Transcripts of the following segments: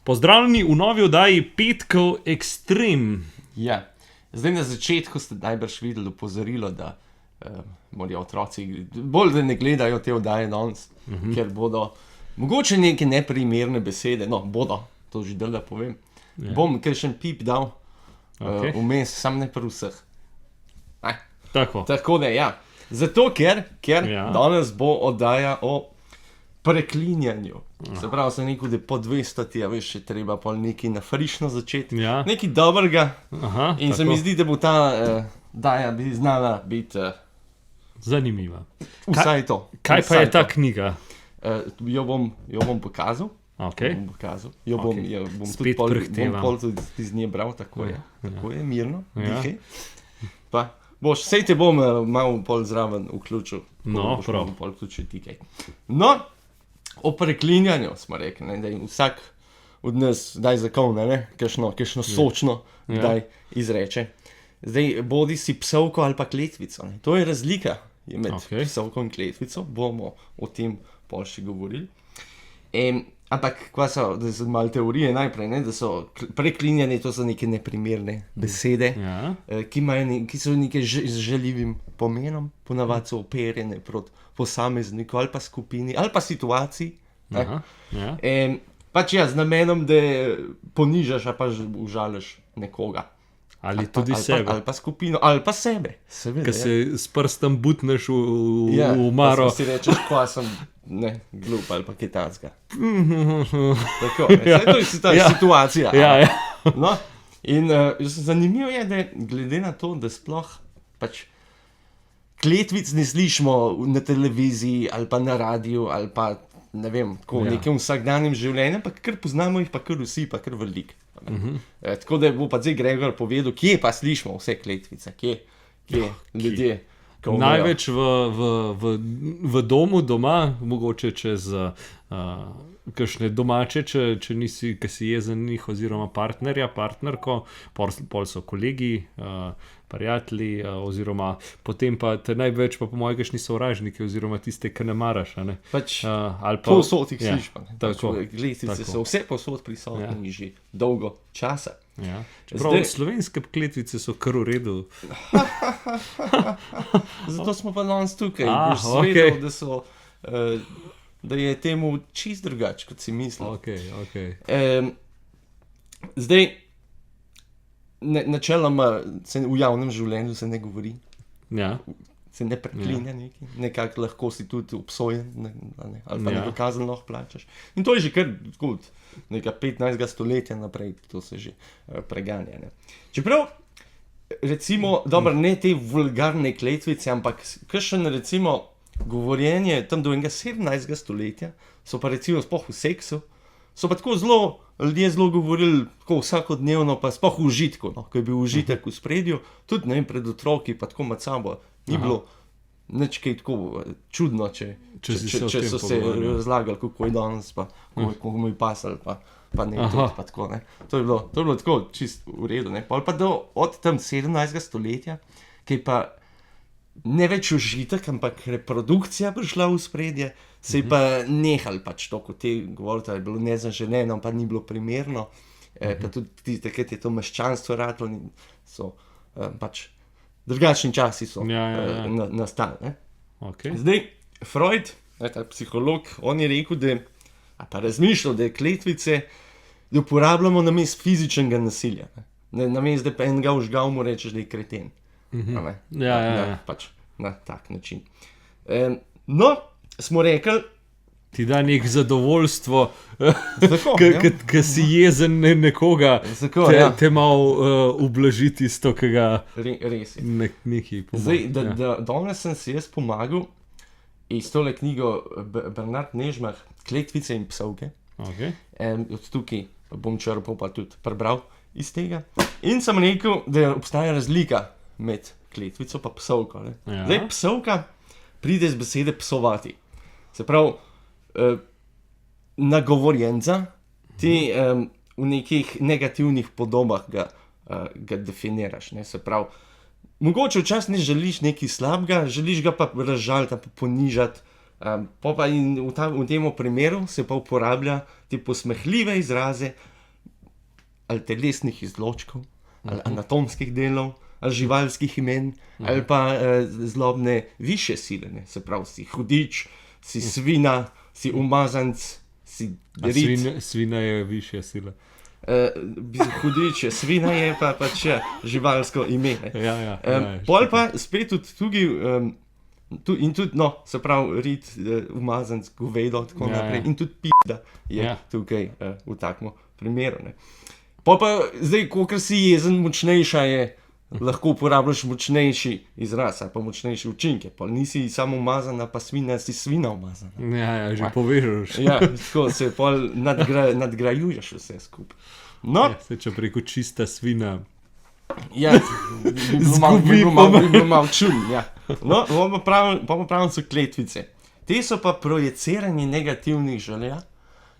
Pozdravljeni v novi oddaji Petkov Extreme. Ja, zdaj na začetku ste najbrž videli opozorilo, da morajo otroci bolj, da ne gledajo te oddaje danes, ker bodo mogoče neke neprimerne besede, no, bodo, to že da povem. Ja. Bom kakšen pip dal vmes, sam ne pri vseh. Tako da, ja. Zato, ker danes bo oddaja o preklinjanju. Se pravi, sem rekel, da po 200, a veš, še treba pol nekaj na frišno začeti, nekaj dobrega. In se mi zdi, da bo ta daja bi znala biti zanimiva. Vsaj to. Kaj pa je ta knjiga? Jo bom pokazal. Jo bom tudi pol iz nje bral, tako je, mirno, dihaj. Pa boš, sej te bom malo pol zraven vključil. No, prav. Pol vključil ti kaj. No, o preklinjanju smo rekli, da vsak od nas daj zakon, kakšno sočno daj izreče. Zdaj, bodi si psovko ali pa kletvico. To je razlika med psovko in kletvico, bomo o tem pol še govorili. Ampak, da so malo teorije najprej, da so preklinjanje, to so neke neprimerne besede, ki so neke z žaljivim pomenom, ponavadi so operjene proti posamezniku ali pa skupini, ali pa situaciji. Pač z namenom, da ponižaš ali pa užališ nekoga. Ali tudi sebe. Ali pa skupino, ali pa sebe. Ker se s prstem butneš v maro. Si rečeš, ko sem glup ali pa kitajska. Tako, to je ta situacija. No, in zanimivo je, da glede na to, da sploh pač kletvic ne slišimo na televiziji ali pa na radiju ali pa ne vem, tako v nekem vsakdanjem življenju, pa kar poznamo jih pa kar vsi, pa kar veliko. Tako da bo pa zdaj Gregor povedal, kje pa slišimo vse kletvice, kje ljudje. Največ v domu, doma, mogoče čez kakšne domače, če nisi, ki si jezen njih oziroma partnerja, partnerko, pol so kolegi, prijatelji, oziroma potem pa te največ pa po moje kakšni sovražniki oziroma tiste, ki ne maraš. Pač povsod jih slišimo. Kletvice so vse povsod prisotni že dolgo časa. Čeprav slovenske kletvice so kar v redu. Zato smo pa danes tukaj. Boš svedel, da je temu čist drugače, kot si mislil. Zdaj, načeloma v javnem življenju se ne govori. Se ne preklinja nekaj. Nekako lahko si tudi obsojen, ali pa neko kazen lahko plačaš. In to je že kar kot neka 15. stoletja naprej, to se že preganja. Čeprav, recimo, dobro, ne te vulgarne kletvice, ampak kakšen recimo govorjenje tam do 17. stoletja, so pa recimo sploh v seksu, so pa tako ljudje zelo govorili tako vsakodnevno, pa sploh v užitku, ko je bil užitek v spredju, tudi ne vem, pred otroki, pa tako med sabo, ni bilo nič kaj tako čudno, če so se razlagali, kako je danes, pa kako mu je pasal, pa ne tudi, pa tako, ne. To je bilo tako čist v redu, ne. Pa od tam 17. stoletja, ki je pa ne več užitek, ampak reprodukcija prišla v spredje, se je pa nehal pač to, kot te govorite, je bilo nezaželeno, pa ni bilo primerno, pa tudi takrat je to meščanstvo ratalo, so pač drugačni časi so nastali. Zdaj, Freud, ta psiholog, on je rekel, pa razmišljal, da je kletvice, da uporabljamo namesto fizičnega nasilja. Namesto, da pa enega užgal mu rečeš, da je kreten. Pač na tak način. No, smo rekli, ti da nek zadovoljstvo, ki si jezen nekoga, te malo ublažiti s to, ki ga nekaj pomaga. Zdaj, danes sem si jaz pomagal iz tole knjigo Bernard Nežmah, Kletvice in psovke. Od tukaj bom črpal pa tudi prebral iz tega. In sem rekel, da obstaja razlika med kletvico pa psovko. Zdaj, psovka pride z besede psovati. Se pravi, nagovorjenca, ti v nekih negativnih podobah ga definiraš. Se pravi, mogoče včasih ne želiš nekaj slabega, želiš ga pa razžaliti, pa ponižati, pa in v tem primeru se pa uporablja te posmehljive izraze ali telesnih izločkov, ali anatomskih delov, ali živalskih imen, ali pa zlobne višje sile, ne? Se pravi, si hudič, si svina, si umazanc, si rit. Svina je višja sila. Hudič je, svina je pa pač živalsko ime. Pol pa spet tudi in tudi, no, se pravi, rit, umazanc, govedo, tako naprej, in tudi pizda je tukaj v takem primeru, ne. Pol pa, zdaj, kolikor si jezen, močnejša je, lahko uporabljaš močnejši izraz, ali pa močnejše učinke. Pol nisi samo umazana, pa svina, si svina umazana. Ja, že povežeš. Ja, tako se pol nadgrajuješ vse skupaj. No. Ja, če preko čista svina. Ja, bi bil malo čudn, ja. No, pa so kletvice. Te so pa projeciranje negativnih želja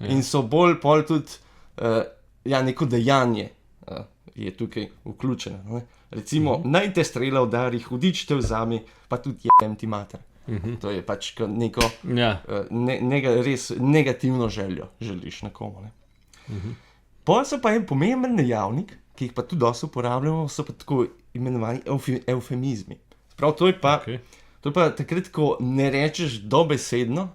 in so bolj pol tudi, neko dejanje je tukaj vključeno, ne. Recimo, naj te strela udari, hudič te vzami, pa tudi jem ti mater. To je pač neko res negativno željo želiš nekomu, ne. Pol so pa en pomemben dejavnik, ki jih pa tudi dosti uporabljamo, so pa tako imenovani evfemizmi. Prav, to je pa takrat, ko ne rečeš dobesedno,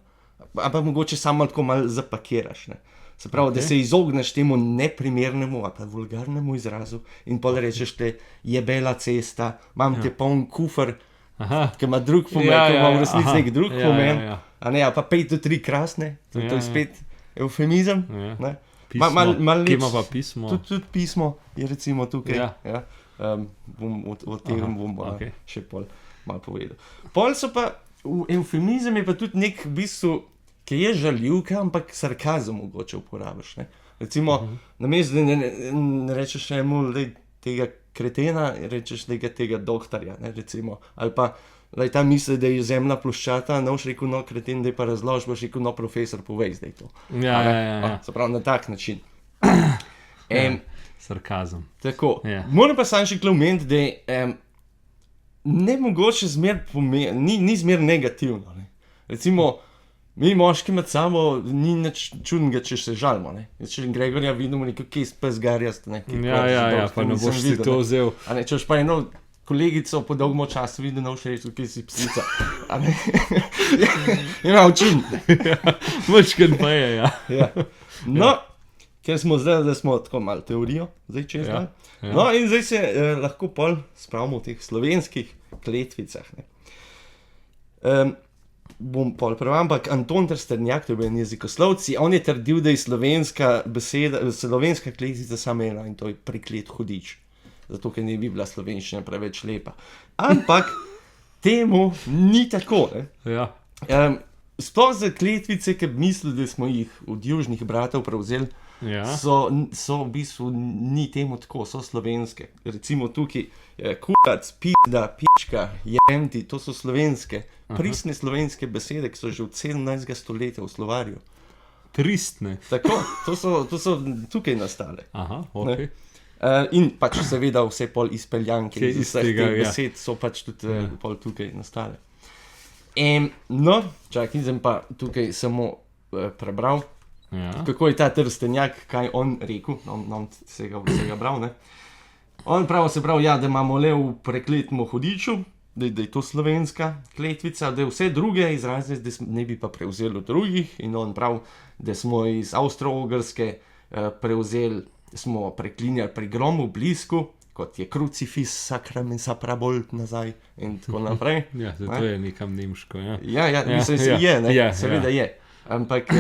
ampak mogoče samo tako malo zapakiraš, ne. Se pravi, da se izogneš temu neprimernemu ali pa vulgarnemu izrazu in pol rečeš te jebela cesta, imam te poln kufer, ki ima drug pomen, ki ima v resnici nek drug pomen, a ne, ali pa 5 do 3 krasne, to je spet evfemizem, ne. Pismo, ki ima pa pismo. Tudi pismo je recimo tukaj. O tem bom še pol malo povedal. Pol so pa, evfemizem je pa tudi nek v bistvu, ki je žaljivka, ampak sarkazem mogoče uporabiš, ne. Recimo, namesto da ne rečeš tega kretena, rečeš tega doktorja, ne, recimo. Ali pa, ta misli, da je zemlja ploščata, ne boš rekel, no, kreten, da je pa razlož, boš rekel, no, profesor, povej zdaj to. Ja. Se pravi, na tak način. Sarkazem. Tako. Moram pa sam še omeniti, da ne mogoče ni zmer negativno, ne. Recimo, mi moški med sabo ni nič čudnega, če se žalimo, ne. Če Gregorja vidimo nekaj, kje spes garjast, ne. Ja, pa ne boš si to vzel. A ne, če boš pa eno kolegico po dolgmo času videl, ne boš rekel, kje si psica. A ne. Je malo čudno. Mačken pa je, ja. No, ker smo zdaj, da smo tako malo teorijo, zdaj čez dan. No, in zdaj se lahko pol spravimo v teh slovenskih kletvicah, ne. Bom pol prevam, ampak Anton Trstenjak, to je bil en jezikoslovec, on je trdil, da je slovenska beseda, slovenska kletvica samo ena in to je preklet hudič. Zato, ker ne bi bila slovenščina preveč lepa. Ampak temu ni tako, ne. Ja. Sploh za kletvice, ki mislijo, da smo jih od južnih bratov prevzeli, so v bistvu ni temu tako, so slovenske. Recimo tukaj kurac, pizda, pička, jemti, to so slovenske, pristne slovenske besede, ki so že od 17. stoletja v slovarju. Pristne? Tako, to so tukaj nastale. Aha, okej. In pač seveda vse pol izpeljanke iz vseh teh besed so pač tudi pol tukaj nastale. No, čakaj, sem pa tukaj samo prebral, kako je ta Trstenjak, kaj on rekel, on vsega bral, ne. On se pravi, da imamo le v prekletmu hudiču, da je to slovenska kletvica, da je vse druge izraze, da ne bi pa prevzeli od drugih, in on pravi, da smo iz Avstro-Ogrske prevzeli, smo preklinjali pri gromu blisku, kot je krucifis, sakram in saprabolt nazaj in tako naprej. Ja, zato je nekam nemško, ja. Ja, mislim, je, ne, seveda je. Ampak,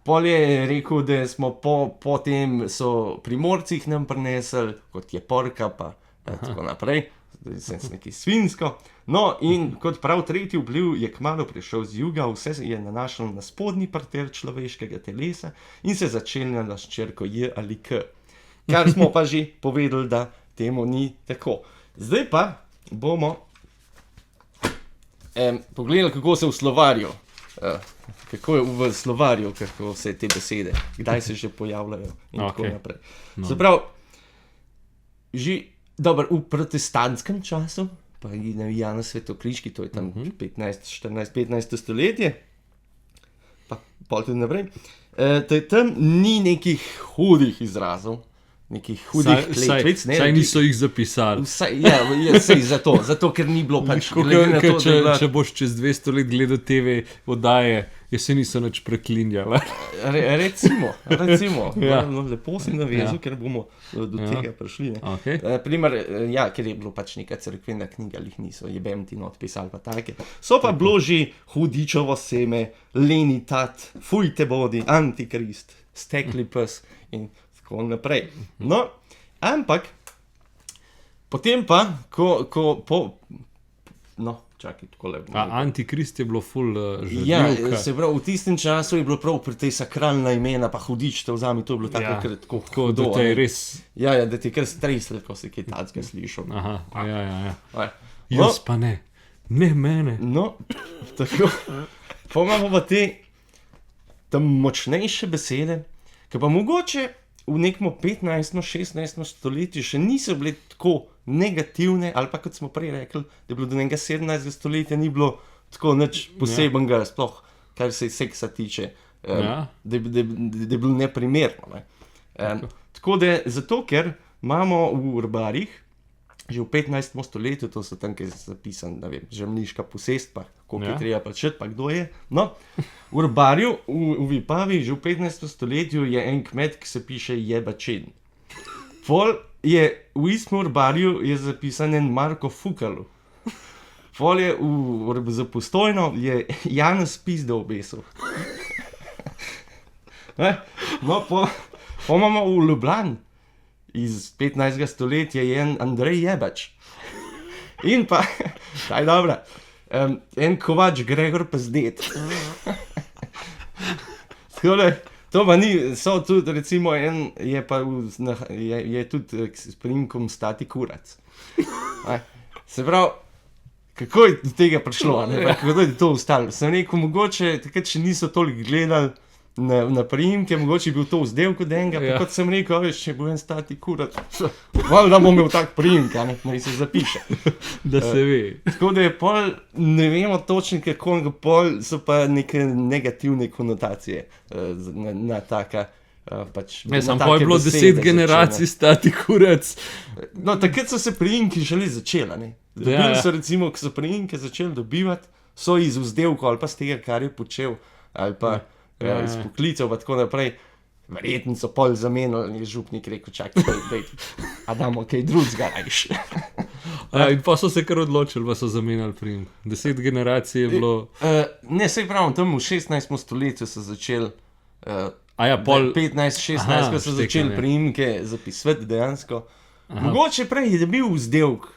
pol je rekel, da smo po tem so Primorcih nam prinesli, kot je porka, pa tako naprej, da je nekaj svinsko. No, in kot prav tretji vpliv je kmalu prišel z juga, vse je nanašalo na spodnji parter človeškega telesa in se začenjalo s črko J ali K. Kar smo pa že povedali, da temu ni tako. Zdaj pa bomo pogledali, kako se v slovarju, kako je v slovarju, kako vse te besede, kdaj se že pojavljajo in tako naprej. Se pravi, že v protestantskem času, pa je Janez Svetokriški, to je tam 15. stoletje, pa pol tudi naprej, tam ni nekih hudih izrazov, nekih hudih kletvic. Saj niso jih zapisali. Sej zato, ker ni bilo pač. Če boš čez 200 let gledal TV oddaje, se niso nič preklinjali. Recimo. Lepo si navezal, ker bomo do tega prišli. Okay. Primer, ker je bilo pač neka cerkvena knjiga, jih niso, jebem ti not pisali pa take. So pa bloži hudičovo seme, leni tat, fujte bodi, antikrist, stekli pes in tako naprej. No, ampak, potem pa, čakaj, tako lepo. Antikrist je bilo ful žaljivka. Se pravi, v tistem času je bilo prav pri tej sakralna imena, pa hudič te vzami, to je bilo tako hudo. Da te je res... da ti je kar streslo, ko si kaj tacga slišal. Jaz pa ne. Ne mene. No, tako. Pomamo pa te tam močnejše besede, ki pa mogoče v nekem 15. 16. stoletju še niso bile tako negativne, ali pa kot smo prej rekli, da je bilo do nekega 17. stoletja ni bilo tako nič posebenega, sploh kar se seksa tiče, da je bilo neprimerno. Ne. Tako da, zato ker imamo v urbarjih, že v 15. stoletju, to so tam, ki je zapisan, ne vem, žemljiška posestva, koliko je treba plačati, pa kdo je. No, v urbarju, v Vipavi, že v 15. stoletju je en kmet, ki se piše Jebačin. Pol je v istem urbarju je zapisan en Marko Fukalu. Pol je za Postojno je Janez Pizda obesil. No, po imamo v Ljubljani iz 15. stoletja je en Andrej Jebač. In pa, taj dobra, en Kovač Gregor Pezdet. Tako da, to pa ni, so tudi recimo en, je tudi s priimkom Stati Kurac. Se pravi, kako je do tega prišlo, kako je to ostalo? Sem rekel, mogoče takrat še niso toliko gledali na priimke, mogoče je bil to vzdevek od enega, pa kot sem rekel, veš, če bo en Stati Kurac, da bom imel tak priimek, naj se zapiše. Da se ve. Tako da je pol, ne vemo točno, kako pol so pa neke negativne konotacije na taka pač. Sam pa je bilo 10 generacij Stati Kurac. No, takrat so se priimki šele začela, ne. Bili so recimo, ko so priimke začeli dobivati, so iz vzdevkov ali pa z tega, kar je počel, ali pa iz poklicev, pa tako naprej. Verjetno so pol zamenili, je župnik rekel, čakaj, a damo kaj drugega rajši. In pa so se kar odločili, pa so zamenjali priimek. 10 generacij je bilo... Ne, sej pravim, tam v 16. stoletju so začeli, 15-16, ko so začeli priimke zapisovati dejansko. Mogoče prej je bil vzdevk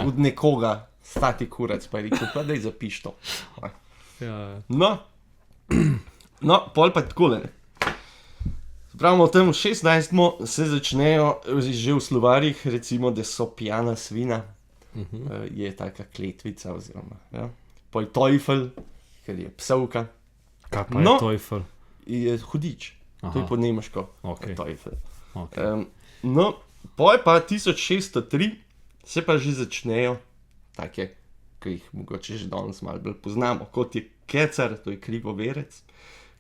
od nekoga, Stati Kurac, pa je rekel, pa daj zapiš to. No, pol pa takole. Pravimo, tam v 16. se začnejo, že v slovarjih, recimo, da so pijana svina, je taka kletvica, oziroma, pol Teufel, ker je psovka. Kaj pa je Teufel? Je hudič, to je po nemško, Teufel. No, pol pa 1603 se pa že začnejo, take, ki jih mogoče že danes malo bolj poznamo, kot je kecar, to je krivoverec,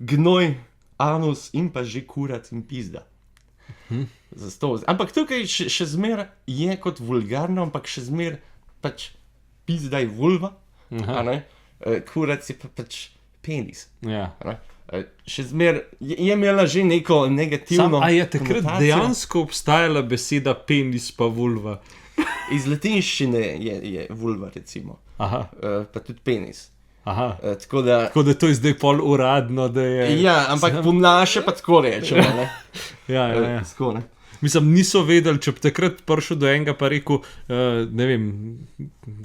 gnoj, anus in pa že kurac in pizda. Ampak tukaj še zmer je kot vulgarno, ampak še zmer pač pizda je vulva, kurac je pa pač penis. Še zmer je imela že neko negativno konotacijo. A je takrat dejansko obstajala beseda penis pa vulva? Iz latinščine je vulva, recimo. Pa tudi penis. Tako da to je zdaj pol uradno, da je... Ja, ampak po naše pa tako rečemo, ne? Tako, ne? Mislim, niso vedeli, če bi takrat prišel do enega pa rekel, ne vem,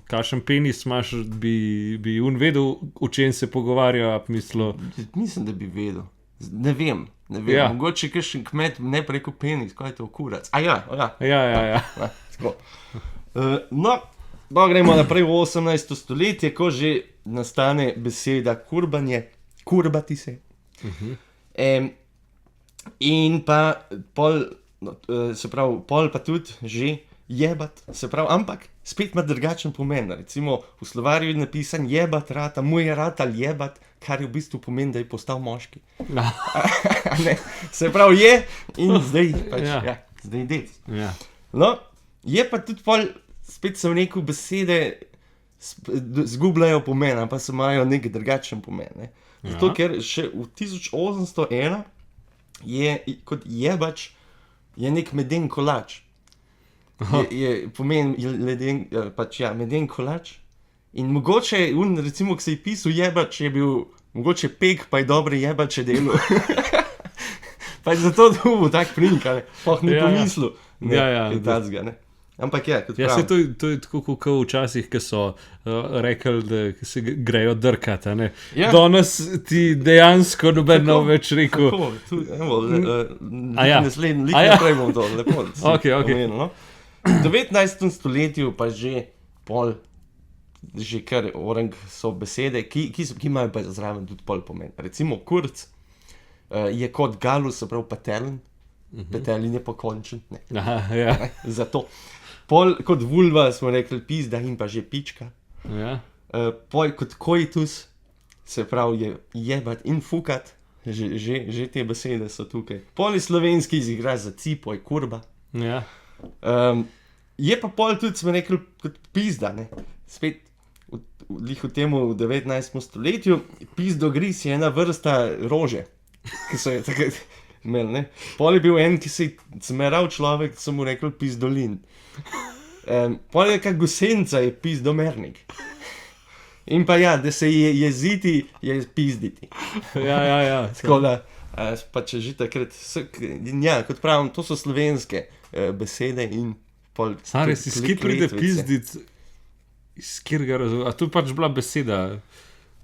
kakšen penis imaš, bi on vedel, o čem se pogovarja, mislil... Mislim, da bi vedel. Ne vem. Mogoče kakšen kmet ne bi rekel penis, kaj je to kurac. Ja. Tako. No, pa gremo naprej v 18. stoletje, ko že nastane beseda kurbanje, kurbati se. In pa pol, se pravi, pol pa tudi že jebat, se pravi, ampak spet ima drugačen pomen. Recimo v slovarju je napisan jebat rata, mu je ratal jebat, kar je v bistvu pomen, da je postal moški. Se pravi, je in zdaj pač, zdaj dec. Ja. No, je pa tudi pol, spet sem rekel, besede zgubljajo pomen, pa se imajo nek drugačen pomen. Ne? Zato, ker še v 1801 je kot jebač je nek meden kolač. Pomen meden kolač. In mogoče, recimo, ki se je pisal jebač, je bil mogoče pek, pa je dobre jebače delo. Pa je zato dobil tak primek, pa ni pomislil. Ne. Ampak kot pravim. To je tako, kot včasih, ki so rekli, da se grejo drkati. Danes ti dejansko noben ne bo več rekel. Naslednji lik naprej bom to, lepo. Okay. No? V 19. stoletju pa že kar orang so besede, ki imajo pa zraven tudi pol pomen. Recimo kurc je kot galus, se pravi patelin. Patelin je pokončen. Zato. Pol kot vulva smo rekli pizda in pa že pička. Pol kot koitus, se pravi je jebat in fukat. Že te besede so tukaj. Pol je slovenski izraz za cipo, je kurba. Je pa pol tudi, smo rekli, kot pizda, ne. Spet v temu v 19. stoletju, pizdogris je ena vrsta rože, ki so je takrat imeli, ne. Pol je bil en, ki se je zmeral človek, so mu rekli pizdolin. Pol je kak gusenca, je pizdomernik. In pa da se jeziti, je pizditi. Tako da, pa če že takrat, kot pravim, to so slovenske besede in pol... Sare, si skaj pride pizdit, iz kjerga razumem, a to pač bila beseda?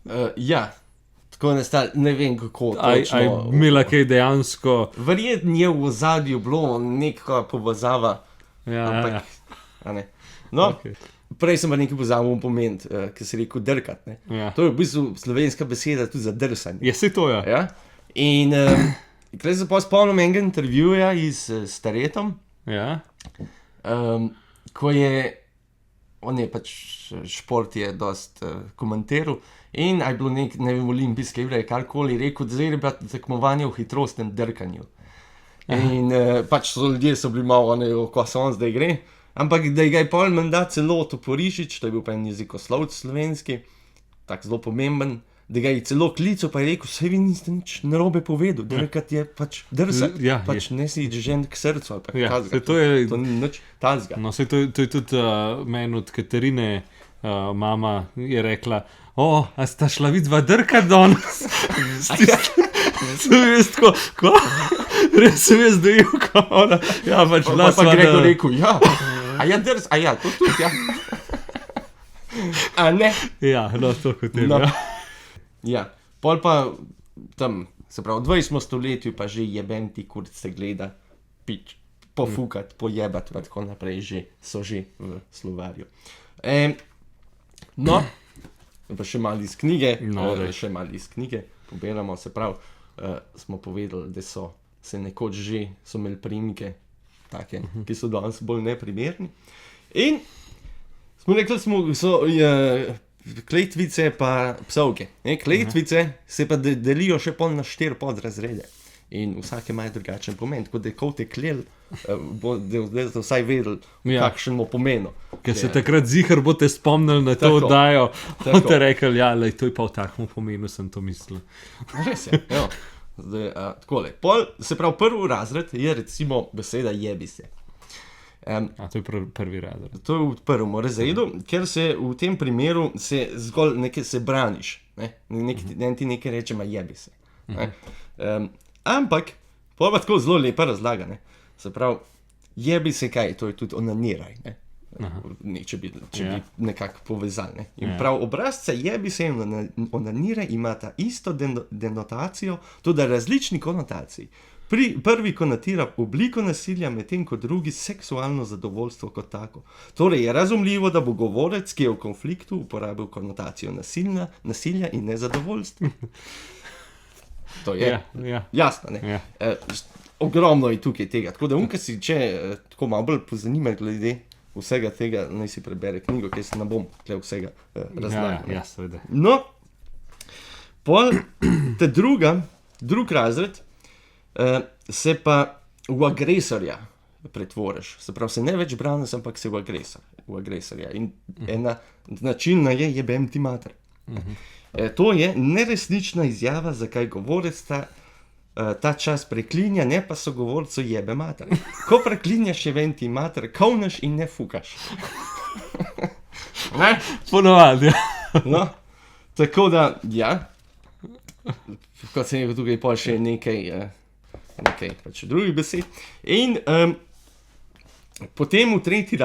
Tako ne vem kako točno. Aj imela kaj dejansko... Verjetno je v ozadju bilo neka povezava. Ampak, no, prej sem pa nekaj pozabil pomeniti, ki se rekel drkat. To je v bistvu slovenska beseda tudi za drsanje. Je se to, ja. In kaj se pa spomnim enega intervjuja s Taretom, ko je, on je pač šport je dost komentiral in je bilo ne vem, olimpijske igre, karkoli rekel, da zdaj je bilo tekmovanje v hitrostnem drkanju. In pač ljudje so bili malo, ko se on zdaj gre. Ampak da ga je pol menda celo Toporišič, to je bil pa en jezikoslovec slovenski, tak zelo pomemben, da ga je celo klical, pa je rekel, saj vi niste nič narobe povedal, drkat je pač drsat, pač ne si žen k srcu ali pa kazga, to ni nič tazga. No, saj to je tudi meni od Katarine mama je rekla, a sta šla vidva drkat danes? Sem jaz tako, ko? Res sem jaz dojel, ko ona, pač bila sva, pa Gregor rekel, to tudi, A ne? No, to kot je, pol pa tam, se pravi, v 20. stoletju pa že jeben ti kurc se gleda, pič, pofukat, pojebat, pa tako naprej, so že v slovarju. No, pa še malo iz knjige, pobiramo, se pravi, smo povedali, da so se nekoč že so imeli priimke, take, ki so danes bolj neprimerni. In smo rekli, so kletvice pa psovke. Kletvice se pa delijo še pol na 4 podrazrede. In vsake imajo drugačen pomen, tako da ko te klel, boste vsaj vedeli, kakšen bo pomenu. Ker se takrat zihar boste spomnili na to oddajo, boste rekli, to je pa v takem pomenu, sem to mislil. Res je, takole. Se pravi, prvi razred je recimo beseda jebi se. To je prvi razred. To je v prvem razredu, ker se v tem primeru se zgolj nekaj se braniš. Ti nekaj reče, jebi se. Ampak, pa tako zelo lepa razlaga. Se pravi, jebi se kaj, to je tudi onaniraj. Če bi nekako povezali. In prav obrazca jebi se in onaniraj imata isto denotacijo, tudi različni konotaciji. Prvi konotira obliko nasilja, medtem ko drugi seksualno zadovoljstvo kot tako. Torej je razumljivo, da bo govorec, ki je v konfliktu, uporabil konotacijo nasilja in nezadovoljstva. To je jasno, ne? Ogromno je tukaj tega. Tako da unka si, če tako malo bolj pozanima glede vsega tega, naj si prebere knjigo, ker se ne bom tle vsega razlagal. Seveda. No, pol te drug razred se pa v agresorja pretvoriš. Se pravi, se ne več braniš, ampak se v agresorja. In ena način je jebem ti mater. To je neresnična izjava, zakaj govorec ta čas preklinja, ne pa sogovorcu jebe mater. Ko preklinjaš jebem ti mater, kovneš in ne fukaš. Ne? Ponovadi, ja. No, tako da, ja, kot sem rekel, tukaj pa še nekaj pač drugih besed. In potem v tretji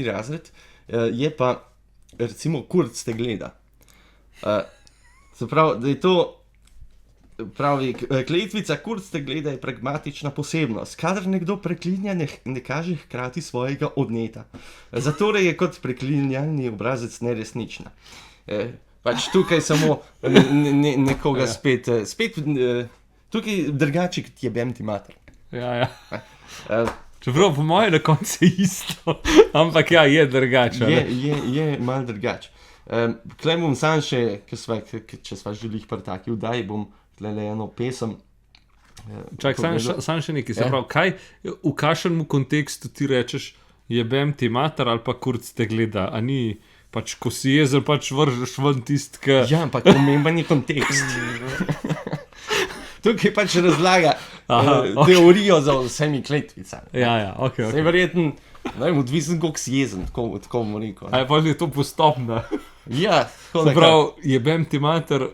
razred je pa, recimo, kurc te gleda. Se pravi, da je to, pravi, kletvica kurc te gleda je pragmatična posebnost. Kadar nekdo preklinja, ne kaže hkrati svojega odneta. Zatorej je kot preklinjalni obrazec neresnična. Pač tukaj samo nekoga spet tukaj drugače, kot jebem ti mater. Ja. Čeprav po moje na koncu je isto, ampak ja, je drugače. Je malo drugače. Klej bom sam še, če sva želih pri taki vdaji, bom tlele eno pesem. Čak, sam še nekaj, se pravi, v kakšnem kontekstu ti rečeš jebem ti mater ali pa kurc te gleda, a ni pač, ko si jezel, pač vržeš ven tist, ka... Ja, ampak pomemben je kontekst. Tukaj pač razlaga teorijo za vsemi kletvicami. Ja, ok. Zdaj verjetno, odvisen, koliko si jezen, tako bomo rekel. A je pa je to postopno? Ja. Se pravi, jebem ti mater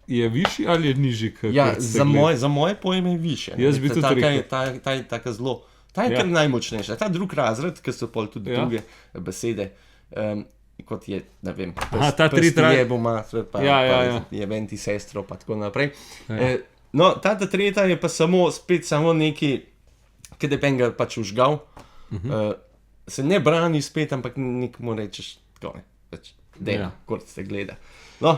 je višji ali je nižji? Ja, za moje pojme je višje. Jaz bi tudi rekel. Ta je taka zelo, ta je kar najmočnejša. Ta drug razred, ki so pol tudi druge besede, kot je, ne vem, jebo mater, pa jebem ti sestro, pa tako naprej. No, ta tretja je pa spet samo neki, ki je penga pač užgal, se ne brani spet, ampak nekomu rečeš, tako ne, pač, kot se gleda. No,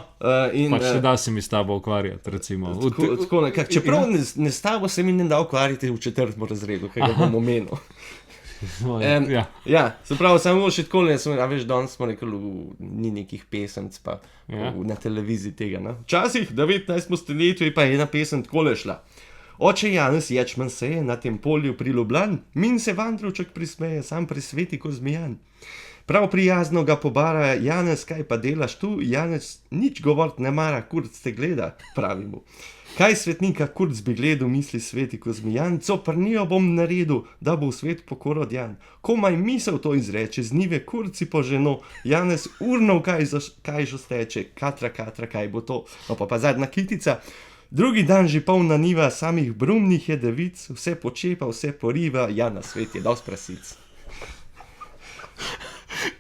in... Pač se da se mi s tabo ukvarjati, recimo. Tako nekako, čeprav ne s tabo se mi ne da ukvarjati v 4. razredu, kaj ga bom omenil. Ja, se pravi, samo še tako ne, veš, danes smo rekli, ni nekih pesemc pa na televiziji tega, ne. Včasih, 19. stoletju je pa ena pesem takole šla. Oče Janez Ječman se je na tem polju priljubljan, min se Vandrovček prismeje, sam presveti ko zmijan. Prav prijazno ga pobara, Janez, kaj pa delaš tu? Janez nič govort ne mara, kurc te gleda, pravi mu. Kaj svetnika kurc bi gledal, misli sveti ko zmijan, co prnijo bom naredil, da bo v svet pokorodjan. Komaj misel to izreče, z njive kurci po ženo, Janez urnov kaj že steče, katra, kaj bo to. No pa zadnja kitica. Drugi dan že polna niva, samih brumnih je devic, vse počepa, vse poriva, ja na svet je dosti prasic.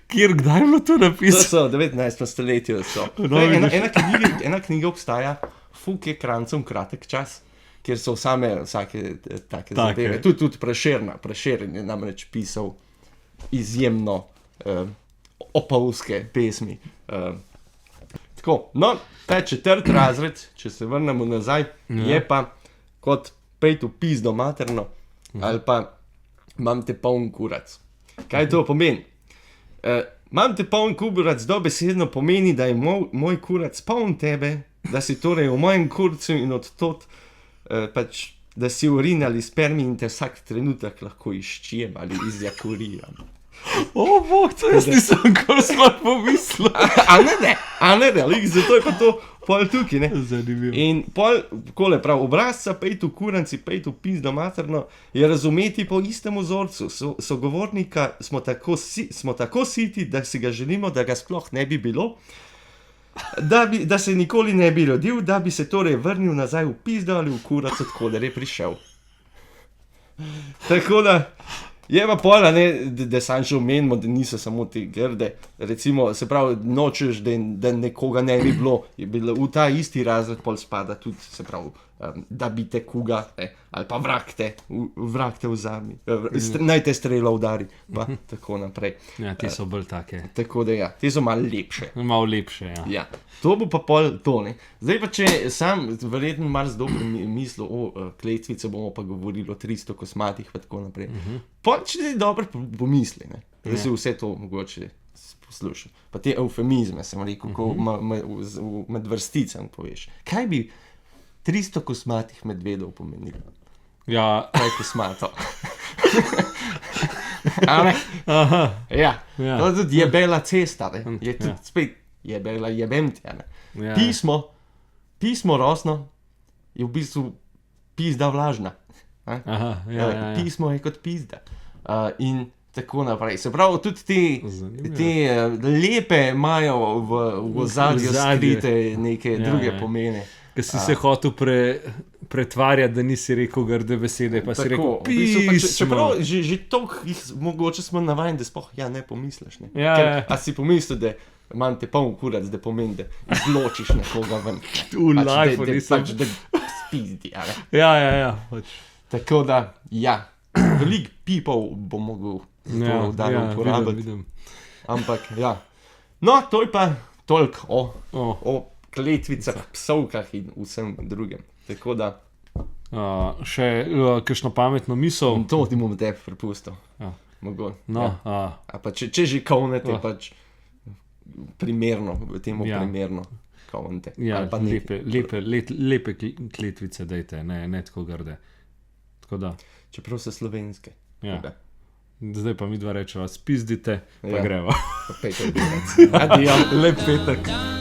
Kjer, kdaj je bilo to napisano? To so, v 19. stoletju so. Ena knjiga obstaja, Fuk je krancem kratek čas, kjer so vsake take zadeve. Tudi Prešeren je namreč pisal izjemno opolske pesmi. Tako, no, ta 4. razred, če se vrnemo nazaj, je pa kot pejtu pizdo materno, ali pa imam te poln kurac. Kaj to pomeni? Imam te poln kurac dobesedno pomeni, da je moj kurac poln tebe, da si torej v mojem kurcu in odtot pač, da si urin ali spermi in te vsak trenutek lahko izčijem ali izjakuriram. O, bog, to jaz nisem kar smar pomislil. A ne, zato je pa to pol tukaj, ne. Zanimivo. In pol, kole prav, obrazca pejtu kuranci, pejtu pizdo materno, je razumeti po istem vzorcu. Sogovornika smo tako siti, da si ga želimo, da ga sploh ne bi bilo, da se nikoli ne bi rodil, da bi se torej vrnil nazaj v pizdo ali v kurac, odkoder je prišel. Tako da, je pa pola, da sam že omenimo, da niso samo te grde, recimo, se pravi, nočeš, da nekoga ne bi bilo, je bilo v ta isti razred pol spada tudi, se pravi, da bi te kuga, ali pa vrag te vzami, naj te strela udari, pa tako naprej. Ja, ti so bolj take. Tako da ja, ti so malo lepše. Malo lepše, ja. Ja, to bo pa pol to, ne. Zdaj pa, če sam verjetno malo dobro mislil o kletvice, bomo pa govorili o 300 kosmatih, pa tako naprej. Pol, če ti dobro pomisli, ne, da si vse to mogoče poslušal. Pa te eufemizme, sem rekel, ko med vrsticami poveš. Kaj bi 300 kosmatih medvedov pomenilo? Ja. Kaj kosmato? Ja, to tudi je bela cesta, ne. Je tudi spet, je bela jebemti, ne. Pismo rosno je v bistvu pizda vlažna. Pismo je kot pizda. In tako naprej. Se pravi, tudi te lepe imajo v ozadju skrite neke druge pomene. Ker si se hotel pretvarjati, da nisi rekel grde besede, pa si rekel pismo. Čeprav že toliko jih mogoče smo navajeni, da sploh ne pomisliš. Ne? A si pomislil, da imam te poln kurac, da pomeni, da izločiš nekoga ven. V life nisem. Da spizdi, ali? Ja. Tako da, veliko pipov bo mogel to dalje uporabiti. Vidim. Ampak, No, to je pa toliko o kletvicah, psovkah in vsem drugem. Tako da... še kakšno pametno misel? To ti bom te prepustil. Pa če že kovnete, pač primerno, primerno kovnete. Lepe kletvice dajte, ne tako grde. Tako da. Čeprav so slovenske. Zdaj pa mi dva rečeva, spizdite, pa greva. Petek. Adijo. Lep petek.